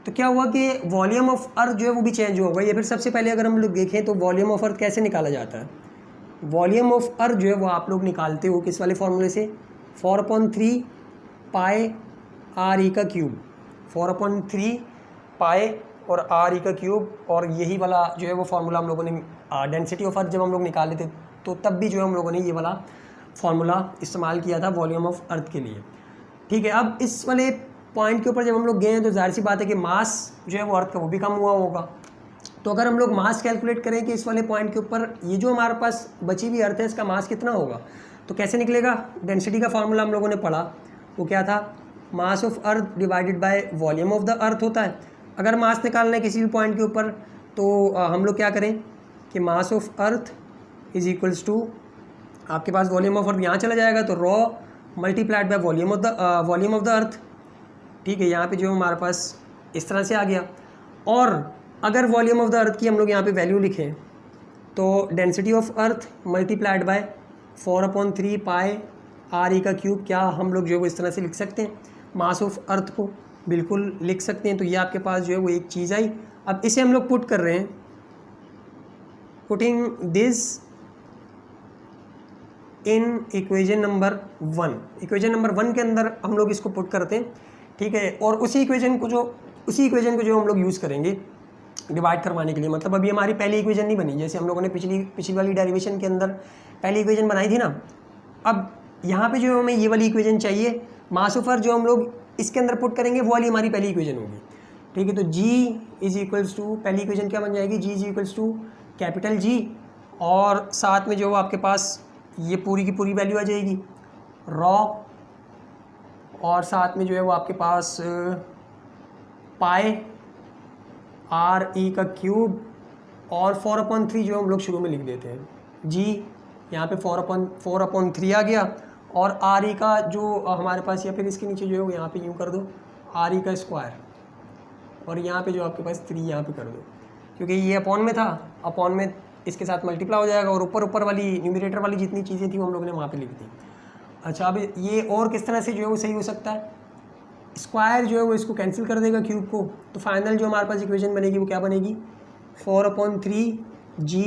तो क्या हुआ कि वॉल्यूम ऑफ अर्थ जो है वो भी चेंज होगा। या फिर सबसे पहले अगर हम लोग देखें तो वॉल्यूम ऑफ अर्थ कैसे निकाला जाता है। वॉल्यूम ऑफ अर्थ जो है वो आप लोग निकालते हो किस वाले फॉर्मूले से, 4/3 पाई आर ई का क्यूब, 4/3 पाई और आर ई का क्यूब। और यही वाला जो है वो फार्मूला हम लोगों ने डेंसिटी ऑफ अर्थ जब हम लोग निकाले थे तो तब भी जो है हम लोगों ने ये वाला फार्मूला इस्तेमाल किया था वॉल्यूम ऑफ अर्थ के लिए। ठीक है, अब इस वाले पॉइंट के ऊपर जब हम लोग गए हैं तो जाहिर सी बात है कि मास जो है वो अर्थ का वो भी कम हुआ होगा। तो अगर हम लोग मास कैलकुलेट करें कि इस वाले पॉइंट के ऊपर ये जो हमारे पास बची हुई अर्थ है इसका मास कितना होगा, तो कैसे निकलेगा। डेंसिटी का फार्मूला हम लोगों ने पढ़ा, वो क्या था, मास of earth divided by volume of the अर्थ होता है। अगर मास निकालना है किसी भी पॉइंट के ऊपर तो हम लोग क्या करें कि mass of earth is equals to, आपके पास वॉल्यूम ऑफ अर्थ यहाँ चला जाएगा तो rho multiplied by volume of the earth. ठीक है, यहाँ पे जो हमारे पास इस तरह से आ गया। और अगर वॉल्यूम ऑफ द अर्थ की हम लोग यहाँ पे वैल्यू लिखें तो density of earth multiplied by 4/3 pi R E का क्यूब, क्या हम लोग जो है वो इस तरह से लिख सकते हैं मास ऑफ अर्थ को, बिल्कुल लिख सकते हैं। तो ये आपके पास जो है वो एक चीज़ आई। अब इसे हम लोग पुट कर रहे हैं, putting this in equation number 1। Equation number 1 के अंदर हम लोग इसको पुट करते हैं। ठीक है, और उसी इक्वेशन को जो हम लोग यूज़ करेंगे डिवाइड करवाने के लिए। मतलब अभी हमारी पहली इक्वेशन नहीं बनी, जैसे हम लोगों ने पिछली वाली डेरिवेशन के अंदर पहली इक्वेशन बनाई थी ना। अब यहाँ पे जो हमें ये वाली इक्वेशन चाहिए, मास ऑफ अर्थ जो हम लोग इसके अंदर पुट करेंगे वो वाली हमारी पहली इक्वेशन होगी। ठीक है, तो G इज इक्वल्स टू, पहली इक्वेशन क्या बन जाएगी, G is equals to capital G, और साथ में जो आपके पास ये पूरी की पूरी वैल्यू आ जाएगी रॉ, और साथ में जो है वो आपके पास पाई आर ई का क्यूब, और 4/3 जो हम लोग शुरू में लिख देते हैं G, यहाँ पे 4/3 आ गया, और आर ई का जो हमारे पास, या फिर इसके नीचे जो है वो यहाँ पे यूँ कर दो आर ई का स्क्वायर, और यहाँ पे जो आपके पास 3 यहाँ पे कर दो, क्योंकि ये अपॉन में था, अपॉन में इसके साथ मल्टीप्लाई हो जाएगा, और ऊपर वाली न्यूमरेटर वाली जितनी चीज़ें थी वो हम लोगों ने वहाँ पे लिख दी। अच्छा, अब ये और किस तरह से जो है वो सही हो सकता है, स्क्वायर जो है वो इसको कैंसिल कर देगा क्यूब को, तो फाइनल जो हमारे पास इक्वेशन बनेगी वो क्या बनेगी, 4/3 G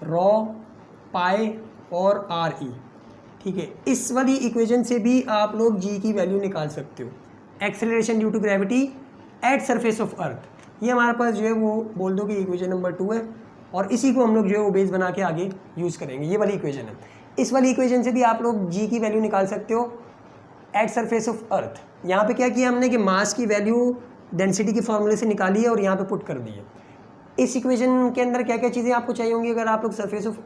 रॉ पाई और आर ई। ठीक है, इस वाली इक्वेशन से भी आप लोग G की वैल्यू निकाल सकते हो, acceleration due to gravity at surface of earth. ये हमारे पास जो है वो बोल दो कि इक्वेशन नंबर 2 है, और इसी को हम लोग जो है वो बेस बना के आगे यूज़ करेंगे। ये वाली इक्वेशन है, इस वाली इक्वेशन से भी आप लोग G की वैल्यू निकाल सकते हो एट सरफेस ऑफ अर्थ। यहाँ पे क्या किया हमने कि मास की वैल्यू डेंसिटी के फॉर्मूले से निकाली है और यहाँ पे पुट कर दी है। इस इक्वेशन के अंदर क्या क्या चीज़ें आपको चाहिए होंगी, अगर आप लोग सरफेस ऑफ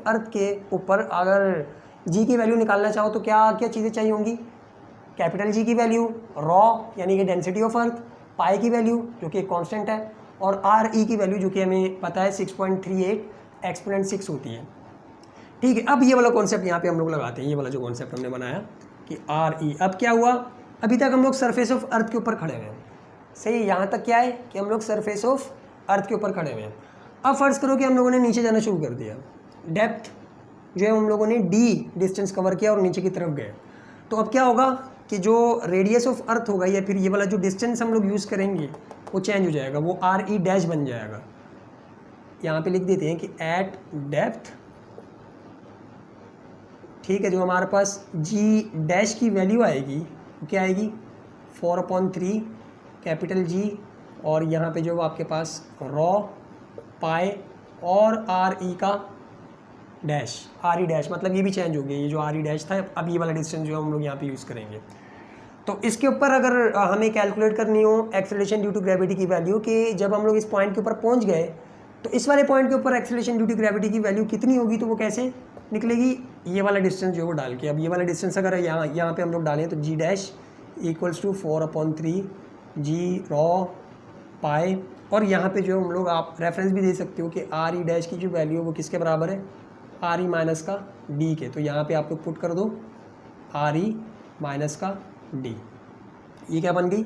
अर्थ के ऊपर अगर G की वैल्यू निकालना चाहो तो क्या क्या चीज़ें चाहिए होंगी, कैपिटल G की वैल्यू, रॉ यानी कि डेंसिटी ऑफ अर्थ, पाई की वैल्यू जो कि एक कांस्टेंट है, और आर ई की वैल्यू जो कि हमें पता है 6.38 एक्सपोनेंट 6 होती है। ठीक है, अब ये वाला कॉन्सेप्ट यहाँ पे हम लोग लगाते हैं, ये वाला जो कॉन्सेप्ट हमने बनाया कि आर ई। अब क्या हुआ, अभी तक हम लोग सरफेस ऑफ अर्थ के ऊपर खड़े हुए हैं, सही, यहाँ तक क्या है कि हम लोग सरफेस ऑफ अर्थ के ऊपर खड़े हुए हैं। अब फर्ज़ करो कि हम लोगों ने नीचे जाना शुरू कर दिया, डेप्थ जो है हम लोगों ने D डिस्टेंस कवर किया और नीचे की तरफ गए, तो अब क्या होगा कि जो रेडियस ऑफ अर्थ होगा या फिर ये वाला जो डिस्टेंस हम लोग यूज़ करेंगे वो चेंज हो जाएगा, वो आर ई डैश बन जाएगा। यहाँ पे लिख देते हैं कि एट डेप्थ, ठीक है, जो हमारे पास G डैश की वैल्यू आएगी वो क्या आएगी, 4/3 कैपिटल G, और यहाँ पे जो आपके पास रॉ पाई और आर ई का डैश, आर ई डैश मतलब ये भी चेंज हो गया, ये जो आर ई डैश था अब ये वाला डिस्टेंस जो हम लोग यहाँ पे यूज़ करेंगे। तो इसके ऊपर अगर हमें कैलकुलेट करनी हो एक्सेलरेशन ड्यू टू ग्रेविटी की वैल्यू, कि जब हम लोग इस पॉइंट के ऊपर पहुँच गए तो इस वाले पॉइंट के ऊपर एक्सेलरेशन ड्यू टू ग्रेविटी की वैल्यू कितनी होगी, तो वो कैसे निकलेगी, ये वाला डिस्टेंस जो है वो डाल के। अब ये वाला डिस्टेंस अगर यहाँ पे हम लोग डालें तो G dash equals to 4/3 G rho pi, और यहाँ पे जो हम लोग आप रेफरेंस भी दे सकते हो कि आर ई डैश की जो वैल्यू है वो किसके बराबर है, आर ई माइनस का डी के। तो यहाँ पे आप लोग पुट कर दो आर ई माइनस का डी, ये क्या बन गई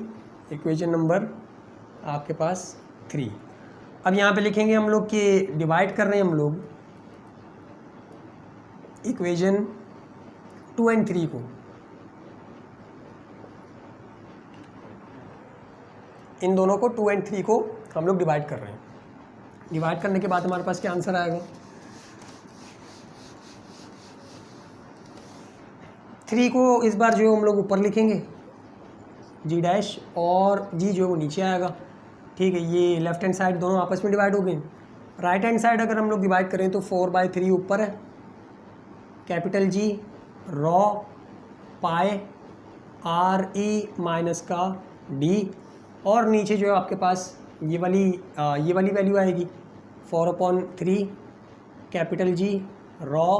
इक्वेशन नंबर आपके पास 3। अब यहाँ पे लिखेंगे हम लोग कि डिवाइड कर रहे हैं हम लोग इक्वेशन 2 और 3 को। इन दोनों को 2 और 3 को हम लोग डिवाइड कर रहे हैं। डिवाइड करने के बाद हमारे पास क्या आंसर आएगा, 3 को इस बार जो है हम लोग ऊपर लिखेंगे जी डैश, और जी जो है वो नीचे आएगा। ठीक है, ये लेफ्ट हैंड साइड दोनों आपस में डिवाइड हो गई। राइट हैंड साइड अगर हम लोग डिवाइड करें तो 4/3 ऊपर है, कैपिटल जी रॉ पाए आर ई माइनस का डी, और नीचे जो है आपके पास ये वाली वैल्यू आएगी 4/3 कैपिटल जी रॉ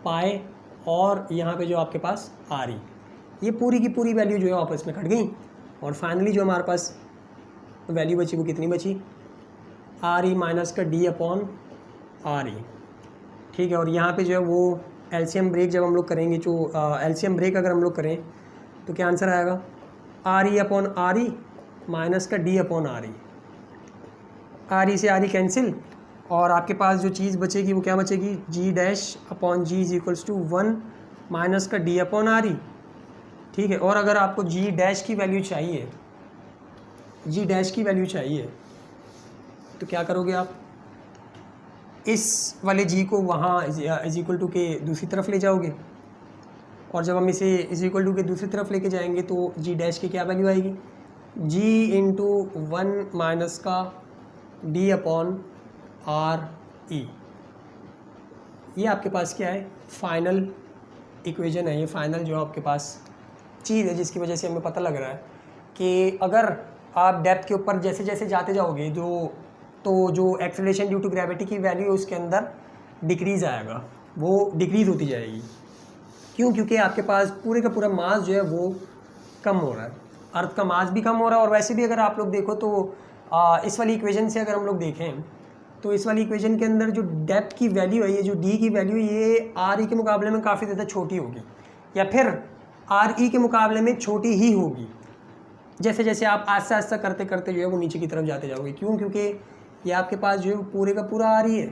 पाए, और यहाँ पे जो आपके पास आर ई, ये पूरी की पूरी वैल्यू जो है आपस में कट गई। और फाइनली जो हमारे पास वैल्यू बची वो कितनी बची, आर ई माइनस का डी अपॉन आर ई। ठीक है, और यहाँ पे जो है वो एलसीएम ब्रेक जब हम लोग करेंगे, जो एलसीएम ब्रेक अगर हम लोग करें तो क्या आंसर आएगा, R E upon R E minus का D upon R E. R E से आर ई कैंसिल, और आपके पास जो चीज़ बचेगी वो क्या बचेगी, G dash upon G is equals to 1 minus का डी अपॉन आर ई। ठीक है, और अगर आपको जी डैश की वैल्यू चाहिए, जी डैश की वैल्यू चाहिए तो क्या करोगे आप, इस वाले जी को वहाँ इज इक्वल टू के दूसरी तरफ ले जाओगे, और जब हम इसे इज इक्वल टू के दूसरी तरफ लेके जाएंगे तो जी डैश की क्या वैल्यू आएगी, जी इंटू 1 माइनस का डी अपॉन आर ई। ये आपके पास क्या है, फाइनल इक्वेशन है, ये फाइनल जो आपके पास चीज़ है जिसकी वजह से हमें पता लग रहा है कि अगर आप डेप्थ के ऊपर जैसे जैसे जाते जाओगे जो एक्सेलरेशन ड्यू टू ग्रेविटी की वैल्यू है उसके अंदर डिक्रीज़ आएगा, वो डिक्रीज़ होती जाएगी। क्यों, क्योंकि आपके पास पूरे का पूरा मास जो है वो कम हो रहा है, अर्थ का मास भी कम हो रहा है। और वैसे भी अगर आप लोग देखो तो इस वाली इक्वेशन से अगर हम लोग देखें तो इस वाली इक्वेशन के अंदर जो डेप्थ की वैल्यू है, ये जो डी की वैल्यू, ये आर ई के मुकाबले में काफ़ी ज़्यादा छोटी होगी, या फिर आर ई के मुकाबले में छोटी ही होगी जैसे जैसे आप आस्ता आस्ता करते करते जो है वो नीचे की तरफ जाते जाओगे। क्यों, क्योंकि ये आपके पास जो है पूरे का पूरा आ रही है।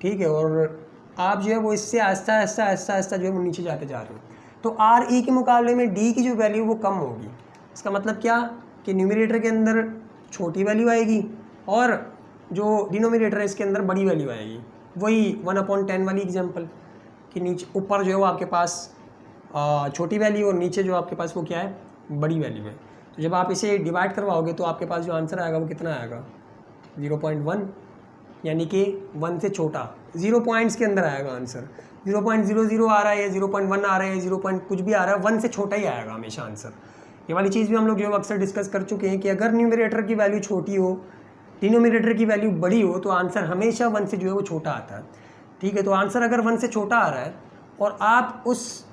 ठीक है, और आप जो है वो इससे आस्ता आस्ता जो है वो नीचे जाते जा रहे हो, तो आर ई के मुकाबले में डी की जो वैल्यू वो कम होगी। इसका मतलब क्या कि न्यूमरेटर के अंदर छोटी वैल्यू आएगी और जो डिनोमिनेटर है इसके अंदर बड़ी वैल्यू आएगी। वही 1/10 वाली एग्जांपल कि नीचे ऊपर जो है वो आपके पास छोटी वैल्यू और नीचे जो आपके पास वो क्या है, बड़ी वैल्यू है। तो जब आप इसे डिवाइड करवाओगे तो आपके पास जो आंसर आएगा वो कितना आएगा, 0.1, यानी कि 1 से छोटा। 0 पॉइंट्स के अंदर आएगा आंसर, 0.00 आ रहा है, 0.1 आ रहा है, 0. कुछ भी आ रहा है, 1 से छोटा ही आएगा हमेशा आंसर। ये वाली चीज़ भी हम लोग जो अक्सर डिस्कस कर चुके हैं कि अगर न्यूमरेटर की वैल्यू छोटी हो, डिनोमिनेटर की वैल्यू बड़ी हो, तो आंसर हमेशा 1 से जो है वो छोटा आता है। ठीक है, तो आंसर अगर 1 से छोटा आ रहा है और आप उस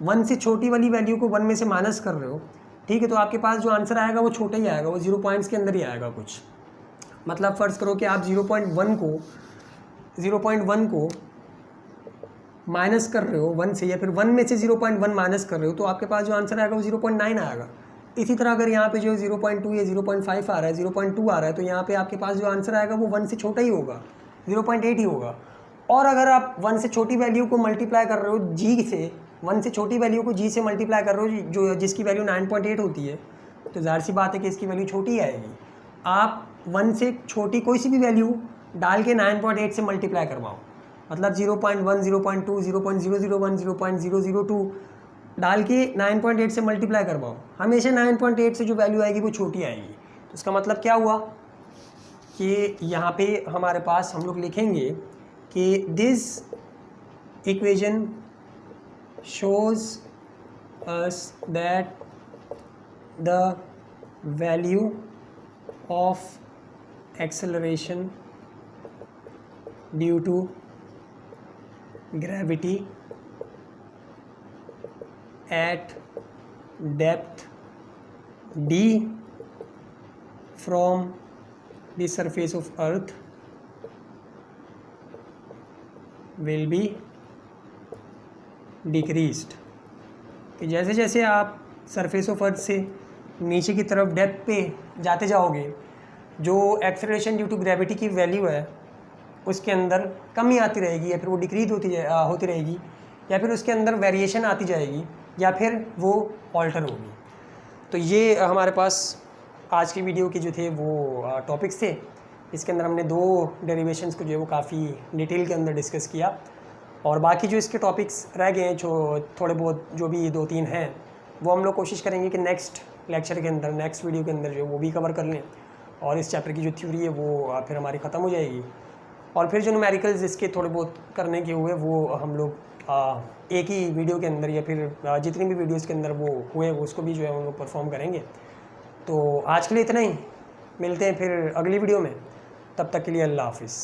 1 से छोटी वाली वैल्यू को 1 में से माइनस कर रहे हो, ठीक है, तो आपके पास जो आंसर आएगा वो छोटा ही आएगा, वो 0 पॉइंट्स के अंदर ही आएगा कुछ। मतलब फ़र्ज़ करो कि आप 0.1 को माइनस कर रहे हो 1 से, या फिर 1 में से 0.1 माइनस कर रहे हो, तो आपके पास जो आंसर आएगा वो 0.9 आएगा। इसी तरह अगर यहाँ पे जो 0.2 या 0.5 आ रहा है, 0.2 आ रहा है, तो यहाँ पे आपके पास जो आंसर आएगा वो 1 से छोटा ही होगा, 0.8 ही होगा। और अगर आप 1 से छोटी वैल्यू को मल्टीप्लाई कर रहे हो जी से, 1 से छोटी वैल्यू को जी से मल्टीप्लाई कर रहे हो जो जिसकी वैल्यू 9.8 होती है, तो ज़ाहिर सी बात है कि इसकी वैल्यू छोटी ही आएगी। आप 1 से छोटी कोई सी भी वैल्यू डाल के 9.8 से मल्टीप्लाई करवाओ, मतलब 0.1, 0.2, 0.001, 0.002 डाल के 9.8 से मल्टीप्लाई करवाओ, हमेशा 9.8 से जो वैल्यू आएगी वो छोटी आएगी। तो इसका मतलब क्या हुआ कि यहाँ पे हमारे पास हम लोग लिखेंगे कि this equation shows us that the value of acceleration due to gravity at depth d from the surface of earth will be decreased. कि जैसे जैसे आप सरफेस ऑफ अर्थ से नीचे की तरफ डेप्थ पे जाते जाओगे, जो एक्सेलरेशन ड्यू टू ग्रेविटी की वैल्यू है उसके अंदर कमी आती रहेगी, या फिर वो डिक्रीज होती रहेगी, या फिर उसके अंदर वेरिएशन आती जाएगी, या फिर वो ऑल्टर होगी। तो ये हमारे पास आज की वीडियो के जो थे वो टॉपिक्स थे। इसके अंदर हमने 2 डेरिवेशंस को जो है वो काफ़ी डिटेल के अंदर डिस्कस किया, और बाकी जो इसके टॉपिक्स रह गए हैं, जो थोड़े बहुत जो भी 2-3 हैं, वो हम लोग कोशिश करेंगे कि नेक्स्ट लेक्चर के अंदर, नेक्स्ट वीडियो के अंदर जो वो भी कवर कर लें, और इस चैप्टर की जो थ्योरी है वो फिर हमारी ख़त्म हो जाएगी। और फिर जो न्यूमेरिकल्स इसके थोड़े बहुत करने के हुए वो हम लोग एक ही वीडियो के अंदर या फिर जितनी भी वीडियोस के अंदर वो हुए उसको भी जो है हम लोग परफॉर्म करेंगे। तो आज के लिए इतना ही, मिलते हैं फिर अगली वीडियो में, तब तक के लिए अल्लाह हाफिज़।